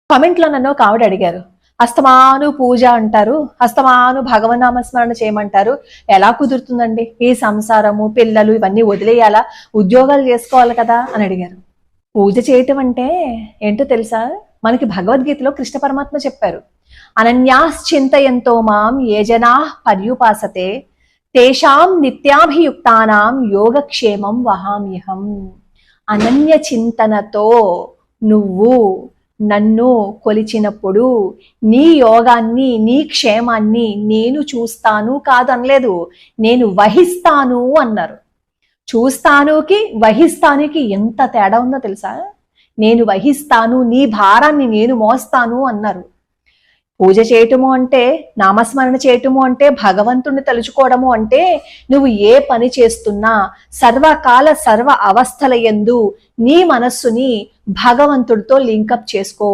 కామెంట్లో నన్ను ఒక ఆవిడ అడిగారు, అస్తమాను పూజ అంటారు, అస్తమాను భగవన్నామస్మరణ చేయమంటారు, ఎలా కుదురుతుందండి? ఈ సంసారము, పిల్లలు ఇవన్నీ వదిలేయాలా? ఉద్యోగాలు చేసుకోవాలి కదా అని అడిగారు. పూజ చేయటం అంటే ఏంటో తెలుసా? మనకి భగవద్గీతలో కృష్ణ పరమాత్మ చెప్పారు, అనన్యాశ్చింతయంతో మాం ఏ జనా పర్యుపాసతే తేషాం నిత్యాభియుక్తానాం యోగక్షేమం వహామ్యహం. అనన్య చింతనతో నువ్వు నన్ను కొలిచినప్పుడు నీ యోగాన్ని, నీ క్షేమాన్ని నేను చూస్తాను కాదనలేదు, నేను వహిస్తాను అన్నారు. చూస్తానుకి వహిస్తానుకి ఎంత తేడా ఉందో తెలుసా? నేను వహిస్తాను, నీ భారాన్ని నేను మోస్తాను అన్నారు. పూజ చేయటము అంటే, నామస్మరణ చేయటము అంటే, భగవంతుణ్ణి తలుచుకోవడము అంటే, నువ్వు ఏ పని చేస్తున్నా సర్వకాల సర్వ అవస్థల యందు నీ మనస్సుని భగవంతుడితో లింకప్ చేసుకో.